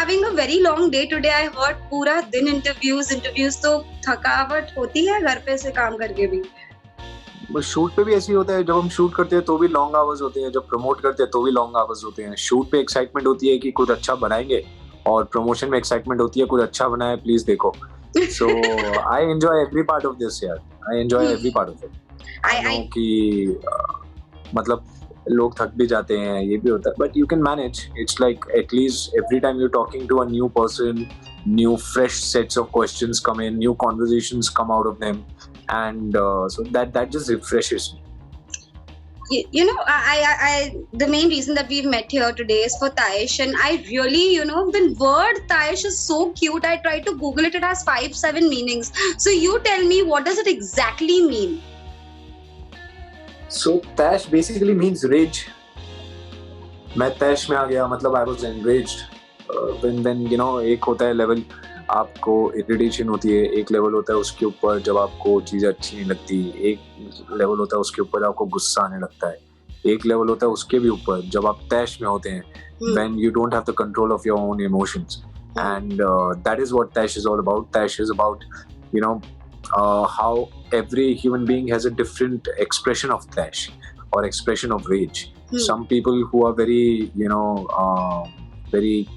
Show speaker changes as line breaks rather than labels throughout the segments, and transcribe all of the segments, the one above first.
having a very long day today. I heard पूरा दिन interviews तो थकावट होती है घर पे से काम करके भी.
बस शूट पे भी ऐसे ही होता है. जब हम शूट करते हैं तो भी लॉन्ग आवर्स होते हैं, जब प्रमोट करते हैं तो भी लॉन्ग आवर्स होते हैं. शूट पे एक्साइटमेंट होती है कि कुछ अच्छा बनाएंगे, और प्रमोशन में एक्साइटमेंट होती है कुछ अच्छा बनाए, प्लीज देखो. So I enjoy every part of this यार. I enjoy every part of it. I know कि मतलब लोग थक भी जाते हैं, ये भी होता है, but you can manage. It's like at least every time you're talking to a new person, new fresh sets of questions come in, new conversations come out of them, and so that just refreshes me.
You know, I the main reason that we've met here today is for Taish, and I really, you know, the word Taish is so cute. I tried to Google it. It has 5-7 meanings. So you tell me, what does it exactly mean?
So Taish basically means rage. मैं Taish में आ गया, मतलब I was enraged. When you know, एक होता है level आपको irritation होती है, एक लेवल होता है उसके ऊपर जब आपको चीज़ें अच्छी नहीं लगती, एक लेवल होता है उसके ऊपर आपको गुस्सा आने लगता है, एक लेवल होता है उसके भी ऊपर जब आप तैश में होते हैं, when you don't have the control of your own emotions, and that is what Taish is all about. Taish is about, you know, how every human being has a different expression of Taish or expression of rage. Some people who are very, you know, very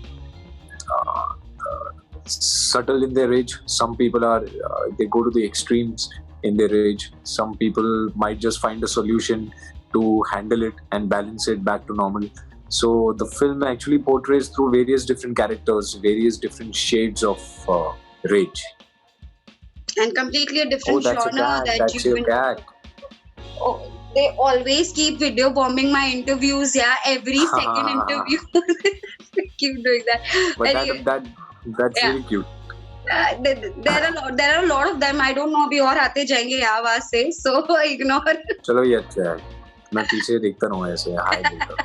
subtle in their rage. Some people are they go to the extremes in their rage. Some people might just find a solution to handle it and balance it back to normal. So the film actually portrays through various different characters, various different shades of rage.
And completely a different genre that
that's
you've
your
been.
cat.
Oh, they always keep video bombing my interviews. Yeah, every second interview. Keep doing that.
But that's really cute.
There are a lot of them. I don't know अभी और आते जाएंगे आवाज से, so ignore.
चलो ये अच्छा है, मैं पीछे देखता रहूँ ऐसे हाय बोलता.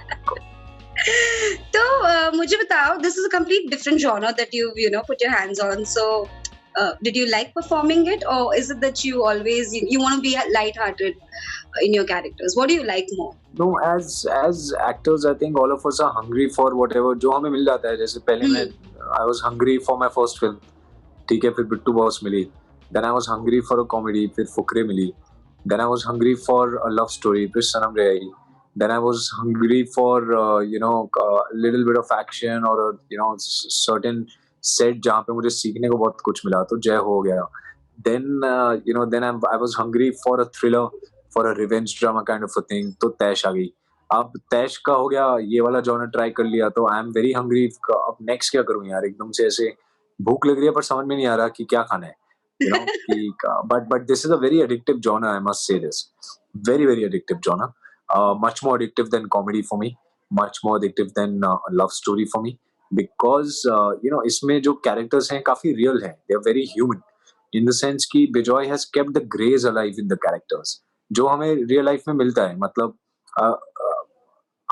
तो मुझे बताओ, this is a complete different genre that you've put your hands on. So did you like performing it, or is it that you always you want to be light-hearted in your characters? What do you like more?
No, as actors, I think all of us are hungry for whatever जो हमें मिल जाता है. जैसे पहले I was hungry for my first film, ठीक है, फिर बिट्टू बॉस मिली. Then I was hungry for a comedy, फिर फुकरे मिली. Then I was hungry for a love story, फिर सनम रे आई. Then I was hungry for a little bit of action or certain set जहाँ पे मुझे सीखने को बहुत कुछ मिला, तो जय हो गया. Then I was hungry for a thriller, for a revenge drama kind of a thing, तो तैश आ गई. अब तैश का हो गया, ये वाला जॉनर ट्राई कर लिया, तो आई एम वेरी हंग्री. अब नेक्स्ट क्या करूं यार, एकदम से ऐसे भूख लग रही है पर समझ में नहीं आ रहा कि क्या खाना है, but this is a very addictive genre, I must say this. Very, very addictive genre. Much more addictive than comedy for me, much more addictive than a love story for me, because इसमें जो characters हैं काफी real हैं. They are very human in the sense कि Bejoy has kept the grays alive in the characters, जो हमें real life में मिलता है. मतलब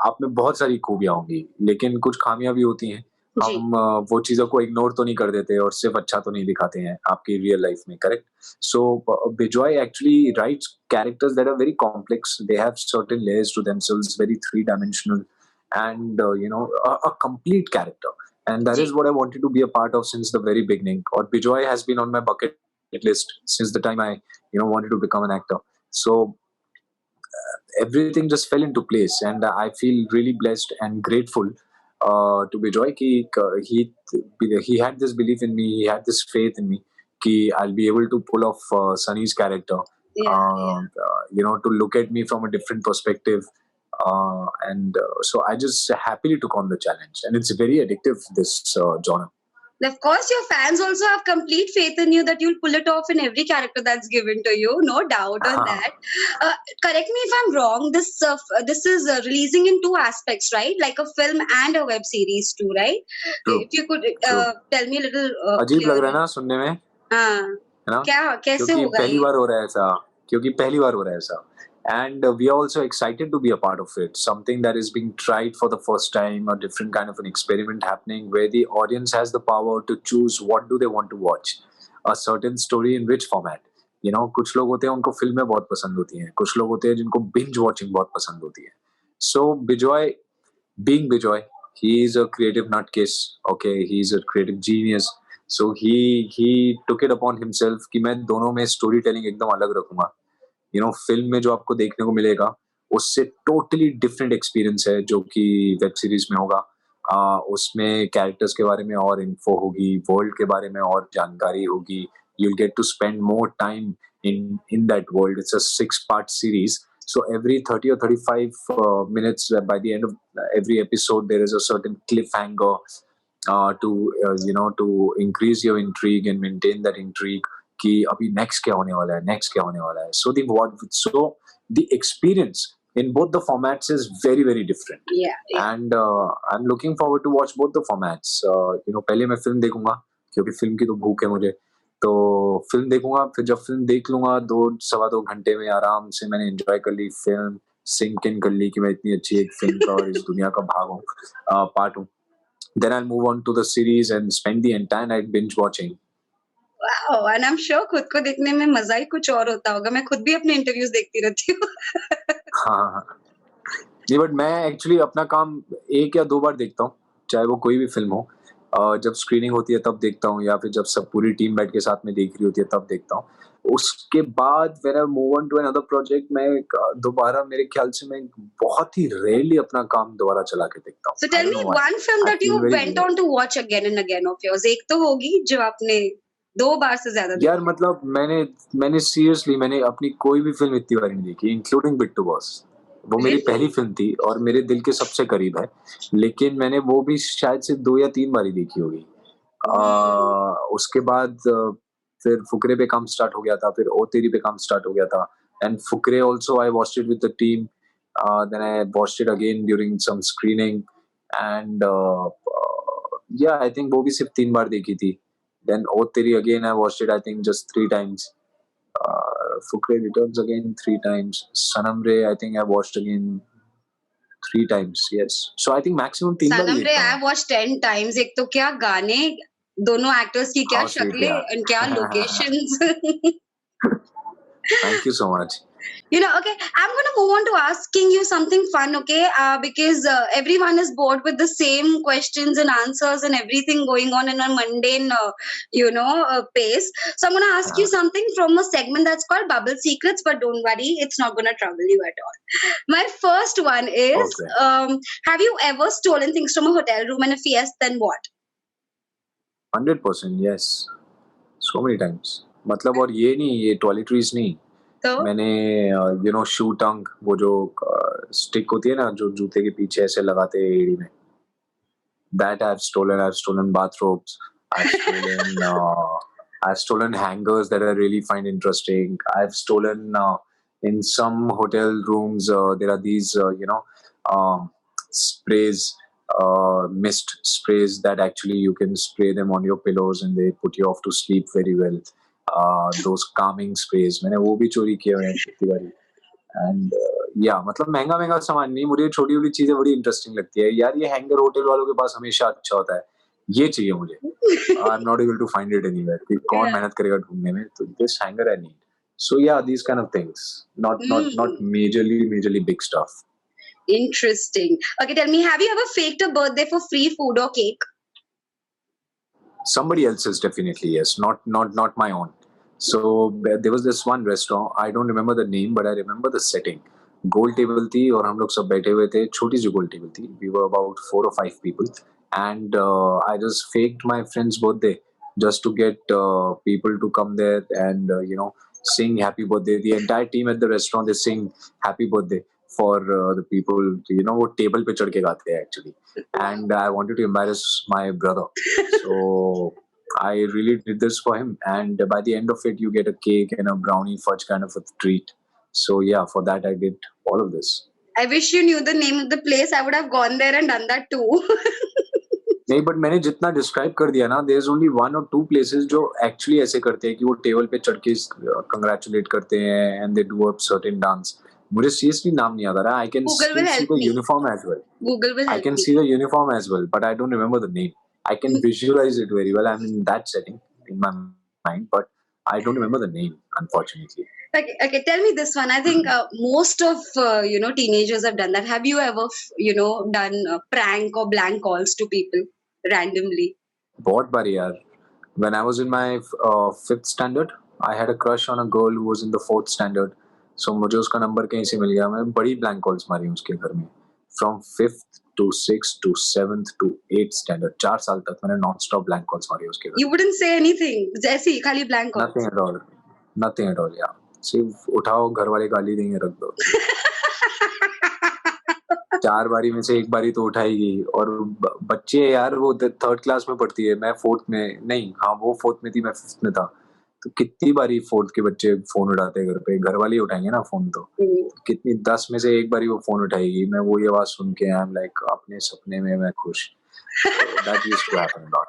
आप में बहुत सारी खूबियां होंगी, लेकिन कुछ खामियां भी होती हैं. हम वो चीजों को इग्नोर तो नहीं कर देते और सिर्फ अच्छा तो नहीं दिखाते हैं आपकी रियल लाइफ में, correct? So Bejoy actually writes characters that are very complex. They have certain layers to themselves, very three-dimensional, and a complete character. And that is what I wanted to be a part of since the very beginning. Or Bejoy has been on my bucket list since the time I wanted to become an actor. So everything just fell into place, and I feel really blessed and grateful to Bejoy ki he had this belief in me, he had this faith in me ki I'll be able to pull off Sunny's character, to look at me from a different perspective, and so I just happily took on the challenge, and it's very addictive, this genre.
Of course, your fans also have complete faith in you that you'll pull it off in every character that's given to you. No doubt on that. Correct me if I'm wrong. This is releasing in two aspects, right? Like a film and a web series too, right?
True.
If you could tell me a little.
अजीब लग रहा है ना सुनने में?
हाँ. है ना? क्या कैसे होगा ये?
पहली बार हो रहा है ऐसा. क्योंकि पहली बार हो रहा है ऐसा. And we are also excited to be a part of it. Something that is being tried for the first time, a different kind of an experiment happening where the audience has the power to choose what do they want to watch. A certain story in which format. कुछ लोग होते हैं उनको फिल्में बहुत पसंद होती हैं, कुछ लोग होते हैं जिनको binge watching बहुत पसंद होती है. So Bejoy, being Bejoy, he is a creative nutcase. Okay, he is a creative genius. So he took it upon himself कि मैं दोनों में स्टोरी टेलिंग एकदम अलग रखूंगा. फिल्म में जो आपको देखने को मिलेगा उससे टोटली डिफरेंट एक्सपीरियंस है जो कि वेब सीरीज में होगा. उसमें कैरेक्टर्स के बारे में और इन्फो होगी, वर्ल्ड के बारे में और जानकारी होगी. You'll get to spend more time in that world. It's a 6-part series. So every 30 or 35 minutes, by the end of every episode, there is a certain cliffhanger to increase your intrigue and maintain that intrigue. कि अभी next क्या होने वाला है, next क्या होने वाला है. So the experience in both the formats is very very different. And I'm looking forward to watch both the formats. पहले मैं फिल्म देखूंगा क्योंकि फिल्म की तो भूख है मुझे. तो फिल्म देखूंगा, फिर जब फिल्म देख लूंगा 2 सवा 2 घंटे में आराम से मैंने एंजॉय कर ली फिल्म, सिंक इन कर ली कि मैं इतनी अच्छी एक फिल्म का और इस दुनिया का भाग हूँ, पार्ट हूँ. Then I'll move on to the series and spend the entire night binge watching.
Wow, and I'm sure खुद को देखने में मजा ही कुछ और होता होगा. मैं खुद भी अपने इंटरव्यूज देखती रहती हूँ.
हाँ, नहीं बट मैं एक्चुअली अपना काम 1 या 2 बार देखता हूँ, चाहे वो कोई भी फिल्म हो. जब स्क्रीनिंग होती है तब देखता हूँ या फिर जब सब पूरी टीम बैठ के साथ में देख रही होती है तब देखता हूँ. उसके बाद when I move on to another project मैं दोबारा मेरे ख्याल से मैं बहुत ही रेयरली अपना काम दोबारा चला के देखता हूँ.
So tell me one film that you went on to watch again and again of yours. एक तो होगी जो आपने 2 बार से ज्यादा देखी.
यार मतलब मैंने सीरियसली मैंने अपनी कोई भी फिल्म इतनी बार नहीं देखी, इंक्लूडिंग बिट टू बॉस. वो मेरी पहली फिल्म थी और मेरे दिल के सबसे करीब है, लेकिन मैंने वो भी शायद से 2 या 3 बार ही देखी होगी. उसके बाद फिर फुकरे पे काम स्टार्ट हो गया था, फिर ओ तेरी पे काम स्टार्ट हो गया था. And Fukrey also I watched it with the team. Then I watched it again during some screening and yeah I think वो भी सिर्फ 3 बार देखी थी. Then O Teri again I watched it I think just 3 times. Fukre Returns again 3 times. Sanam Re I think I watched again 3 times. Yes. So I think maximum 3 bar
Sanam Re I watched 10 times. एक तो क्या गाने, दोनों actors की क्या शक्लें और क्या locations.
Thank you so much.
Okay, I'm going to move on to asking you something fun, okay? Because everyone is bored with the same questions and answers and everything going on in a mundane, pace. So I'm going to ask you something from a segment that's called Bubble Secrets, but don't worry, it's not going to trouble you at all. My first one is, have you ever stolen things from a hotel room? And if yes, then what?
100% yes. So many times. मतलब और ये नहीं, ये toiletries नहीं. तो मैंने शू टंग, वो जो स्टिक होती है ना जो जूते के पीछे ऐसे लगाते हैं एड़ी में, that I've stolen bathrobes, I've stolen hangers that I really find interesting. I've stolen in some hotel rooms there are these sprays, mist sprays that actually you can spray them on your pillows and they put you off to sleep very well. Those calming sprays मैंने वो भी चोरी किए हुए हैं कितनी बारी. And मतलब महंगा सामान नहीं, मुझे छोटी छोटी चीजें बड़ी इंटरेस्टिंग लगती है. यार ये हैंगर होटल वालों के पास हमेशा अच्छा होता है, ये चाहिए मुझे. I am not able to find it anywhere कि कौन मेहनत करेगा ढूंढने में. तो this hanger I need. So yeah these kind of things, not majorly big stuff.
Interesting. Okay, tell me, have you ever faked a birthday for free food or cake?
Somebody else's, definitely yes, not my own. So there was this one restaurant, I don't remember the name but I remember the setting. Goal table थी और हम लोग सब बैठे हुए थे, छोटी सी गोल table थी. We were about 4 or 5 people and I just faked my friend's birthday just to get people to come there and sing happy birthday. The entire team at the restaurant, they sing happy birthday for the people. वो table पे चढ़ के गाते हैं actually. And I wanted to embarrass my brother. So I really did this for him, and by the end of it you get a cake and a brownie fudge kind of a treat. So yeah, for that I did all of this.
I wish you knew the name of the place. I would have gone there and done that too.
नहीं, but मैंने जितना describe कर दिया ना, there's only 1 or 2 places जो actually ऐसे करते हैं कि वो टेबल पे चढ़ के congratulate करते हैं and they do a certain dance. मुझे seriously नाम नहीं याद आ रहा. I can still see the uniform as well.
Google will help
I can see the uniform as well, but I don't remember the name. I can visualize it very well. I'm in that setting in my mind, but I don't remember the name, unfortunately.
Okay. Tell me this one. I think most of teenagers have done that. Have you ever done prank or blank calls to people randomly?
बहुत बारी यार. When I was in my fifth standard, I had a crush on a girl who was in the fourth standard. So मुझे उसका number कहीं से मिल गया. मैं बड़ी blank calls मारी उसके घर में. From fifth to sixth to seventh to eighth standard, 4 साल तक मैंने non-stop blank calls मारी उसके घर.
You wouldn't say anything. जैसे ही खाली blank calls.
Nothing at all. Nothing at all. Yeah. सिर्फ उठाओ घर वाले गाली देंगे रख दो. 4 बारी में से 1 बारी तो उठाएगी. और बच्चे यार वो थर्ड क्लास में पढ़ती है, मैं फोर्थ में नहीं. हाँ वो फोर्थ में थी, मैं फिफ्थ में था. तो कितनी बारी फोर्थ के बच्चे फोन उठाते हैं घर पे. घर वाले ही उठाएंगे ना फोन. तो कितनी 10 में से 1 बारी वो फोन उठाएगी. मैं वो ये आवाज सुन के आई एम लाइक अपने सपने में मैं खुश. That used to happen a lot.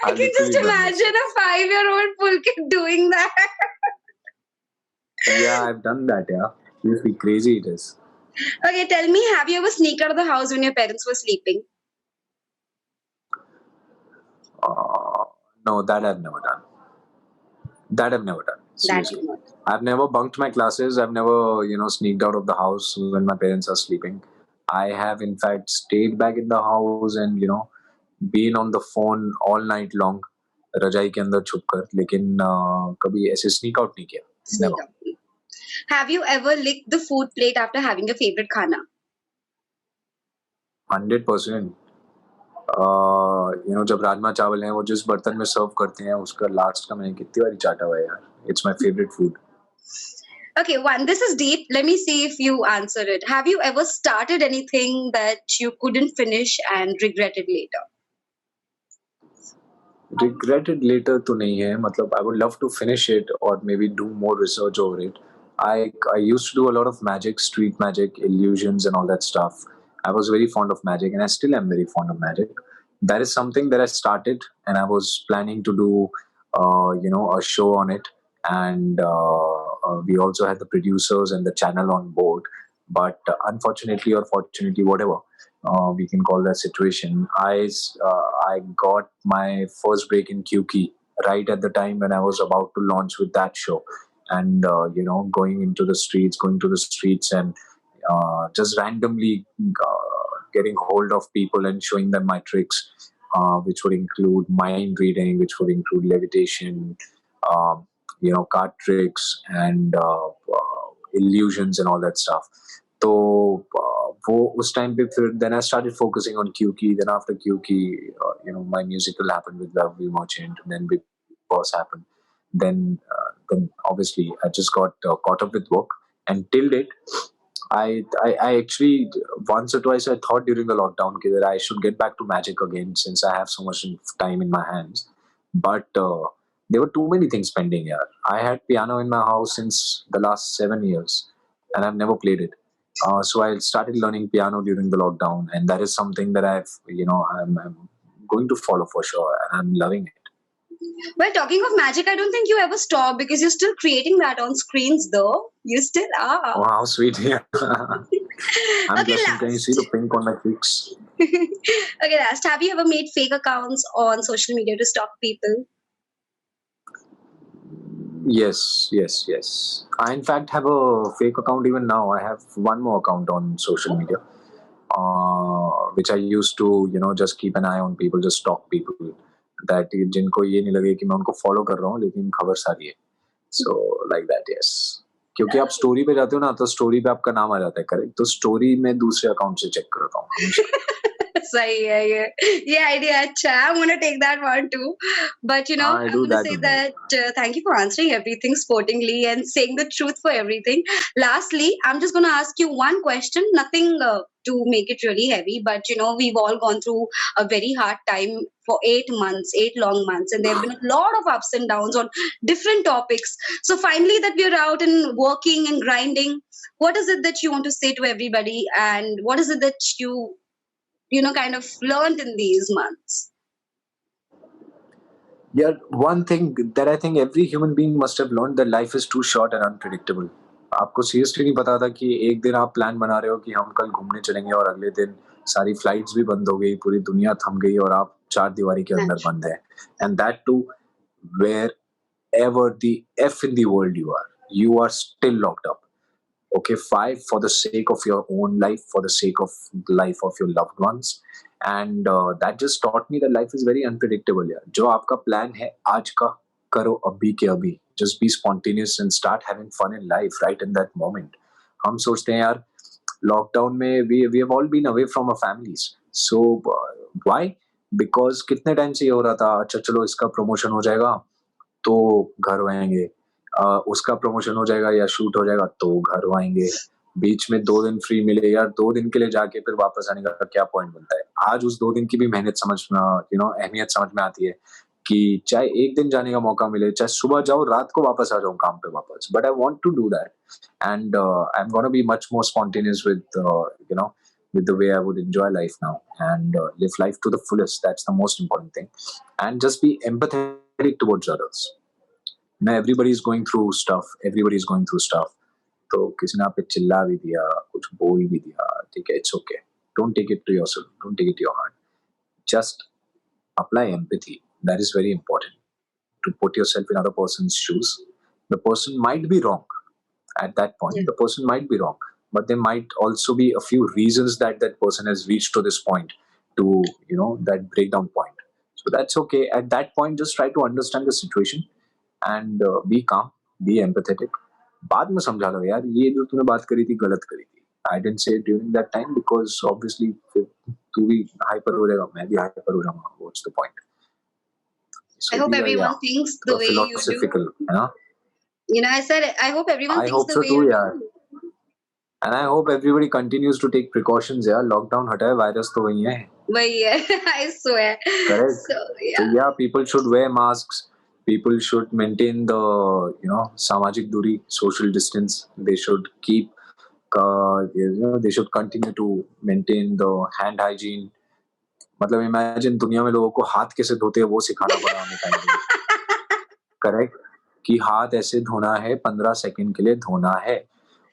I can just imagine a 5-year-old Pulkit doing that.
Yeah, I've done that. Yeah, it's crazy. It is.
Okay, tell me, have you ever sneaked out of the house when your parents were sleeping?
No, that I've never done. Seriously.
That
I've never bunked my classes. I've never, sneaked out of the house when my parents are sleeping. I have, in fact, stayed back in the house and, been on the phone all night long. रजाई के अंदर छुप कर. लेकिन कभी ऐसे sneak out नहीं किया.
Sneak
Never.
out. Have you ever licked the food plate after having your favorite khana?
100%. जब राजमा चावल हैं वो जिस बर्तन में सर्व करते हैं उसका लास्ट का मैंने कितनी बारी चाटा हुआ है यार. It's my favorite food.
Okay, one, this is deep. Let me see if you answer it. Have you ever started anything that you couldn't finish and regretted later?
Regretted later तो नहीं है. मतलब I would love to finish it or maybe do more research over it. I used to do a lot of magic, street magic, illusions and all that stuff. I was very fond of magic and I still am very fond of magic. That is something that I started and I was planning to do, a show on it. And we also had the producers and the channel on board. But unfortunately or fortunately, whatever we can call that situation, I got my first break in QK right at the time when I was about to launch with that show. And going to the streets and just randomly getting hold of people and showing them my tricks, which would include mind reading, which would include levitation, card tricks and illusions and all that stuff. तो वो उस time पे फिर then I started focusing on QK. Then after QK, my musical happened with Love You Merchant. Then Big Boss happened. Then obviously I just got caught up with work. And till date, I actually once or twice I thought during the lockdown that I should get back to magic again since I have so much time in my hands. But there were too many things pending here. I had piano in my house since the last 7 years and I've never played it. So I started learning piano during the lockdown, and that is something that I'm going to follow for sure, and I'm loving it.
Well, talking of magic, I don't think you ever stop because you're still creating that on screens, though. You still are.
Oh, how sweet! Yeah. I'm
Okay,
guessing. Can you see the
last.
pink on my cheeks?
Okay, last. Have you ever made fake accounts on social media to stalk people?
Yes. I in fact have a fake account even now. I have one more account on social media, which I used to, just keep an eye on people, just stalk people. That जिनको ये नहीं लगे कि मैं उनको follow कर रहा हूँ, लेकिन खबर सारी है. So like that, yes. क्योंकि आप स्टोरी पे जाते हो ना, तो स्टोरी पे आपका नाम आ जाता है, करेक्ट. तो स्टोरी में दूसरे अकाउंट से चेक करता हूँ हमेशा.
सही है ये आइडिया अच्छा है. I'm gonna take that one too. But
I
I'm
do
gonna
that
say
with me.
that thank you for answering everything sportingly and saying the truth for everything. Lastly, I'm just gonna ask you one question. Nothing to make it really heavy, but we've all gone through a very hard time for 8 months, 8 long months, and there have been a lot of ups and downs on different topics. So finally, that we're out and working and grinding, what is it that you want to say to everybody, and what is it that you kind of learned in these months?
Yeah, one thing that I think every human being must have learned, that life is too short and unpredictable. आपको seriously नहीं पता था कि एक दिन आप plan बना रहे हो कि हम कल घूमने चलेंगे और अगले दिन सारी फ्लाइट्स भी बंद हो गई, पूरी दुनिया थम गई और आप चार दीवारी के अंदर बंद हैं. And that too, where whatever the F in the world you are still locked up. Okay, five for the sake of your own life, for the sake of the life of your loved ones. And that just taught me that life is very unpredictable. यार जो आपका plan है आज का करो अभी के अभी. Just be spontaneous and start having fun in life right in that moment. हम सोचते हैं यार लॉकडाउन में we have all been away from our families. So why? Because कितने टाइम से ये हो रहा था, अच्छा चलो इसका प्रमोशन हो जाएगा तो घर आएंगे, उसका प्रमोशन हो जाएगा या शूट हो जाएगा तो घर आएंगे, बीच में 2 दिन फ्री मिले यार, 2 दिन के लिए जाके फिर वापस आने का क्या पॉइंट बनता है. आज उस 2 दिन की भी मेहनत समझ में अहमियत समझ में आती है कि चाहे 1 दिन जाने का मौका मिले, चाहे सुबह जाओ रात को वापस आ जाऊं काम पे वापस, but I want to do that. And I am gonna be much more spontaneous with the way I would enjoy life now and live life to the fullest. That's the most important thing. And just be empathetic towards others. Now everybody is going through stuff. तो किसी ने आप पे चिल्ला भी दिया, कुछ बोल भी दिया, ठीक है, it's okay. Don't take it to yourself. Don't take it to your heart. Just apply empathy. That is very important. To put yourself in other person's shoes. The person might be wrong at that point. Yeah. The person might be wrong, but there might also be a few reasons that that person has reached to this point, to that breakdown point. So that's okay. At that point, just try to understand the situation and be calm, be empathetic. बाद में समझा लो यार ये जो तूने बात करी थी गलत करी थी. I didn't say it during that time because obviously तू भी हाइपर हो जाएगा, मैं भी हाइपर हो जाऊंगा. What's the point? So
I hope everyone thinks the way
philosophical,
you do. I said I hope everyone thinks the way
you
do.
यार. And I hope everybody continues to take precautions. यार lockdown हटा है, virus तो वही है.
I swear.
Correct. So yeah, people should wear masks. People should maintain the samajik duri, social distance. They should keep they should continue to maintain the hand hygiene. मतलब imagine दुनिया में लोगों को हाथ कैसे धोते हैं वो सिखाना पड़ा हमें टाइम में. करेक्ट कि हाथ ऐसे धोना है, 15 सेकंड के लिए धोना है.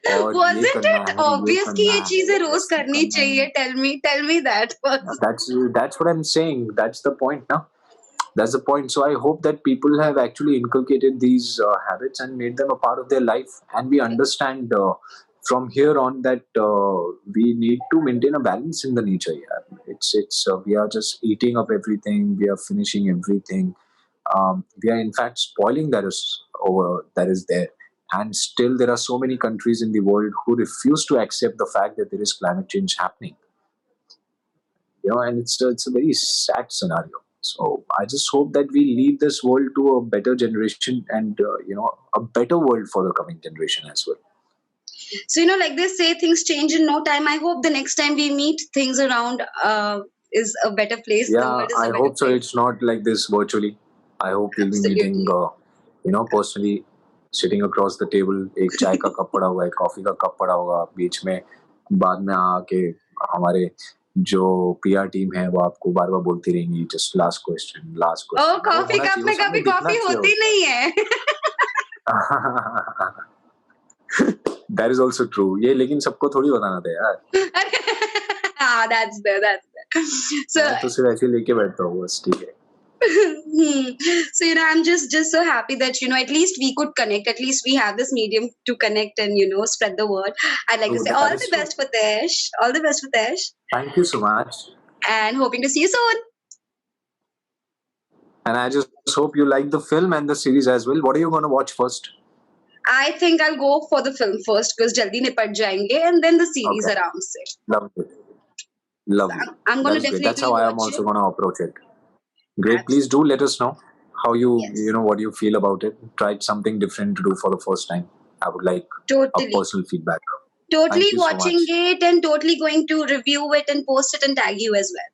Wasn't it obvious कि ये चीजें रोज करनी चाहिए? Tell me that first.
That's what I'm saying. That's the point, ना? That's the point. So I hope that people have actually inculcated these habits and made them a part of their life, and we understand from here on that we need to maintain a balance in the nature. Yeah, it's we are just eating up everything. We are finishing everything. We are in fact spoiling that is there. And still, there are so many countries in the world who refuse to accept the fact that there is climate change happening. And it's a very sad scenario. So I just hope that we leave this world to a better generation and a better world for the coming generation as well.
So like they say, things change in no time. I hope the next time we meet, things around is a better place.
Yeah, I hope so. It's not like this virtually. I hope we'll be meeting, personally. Sitting across the table, एक चाय का cup पड़ा हुआ है, coffee का cup पड़ा होगा बीच में, बाद में आके हमारे जो PR टीम है वो आपको बार बार बोलती रहेंगी just last question.
Oh, coffee cup में कभी कॉफी होती नहीं है.
That is also true. ये लेकिन सबको थोड़ी बताना था यार.
That's there. So
मैं तो सिर्फ ऐसे लेके बैठता हूँ बस, ठीक है.
So I'm just so happy that at least we could connect. At least we have this medium to connect and spread the word. I'd like to say all the best for Taish. All the best for Taish.
Thank you so much.
And hoping to see you soon.
And I just hope you like the film and the series as well. What are you going to watch first?
I think I'll go for the film first because jaldi nipat jayenge, and then the series around se.
Lovely.
So I'm going to definitely.
That's how I am also going to approach it. Great. Please do let us know how you what you feel about it. Tried something different to do for the first time. I would like a personal feedback.
Totally watching it and totally going to review it and post it and tag you as well.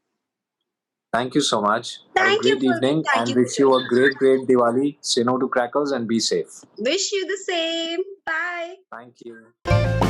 Thank you so much.
Thank
Have a great evening and wish you a great Diwali. Say no to crackers and be safe.
Wish you the same. Bye.
Thank you.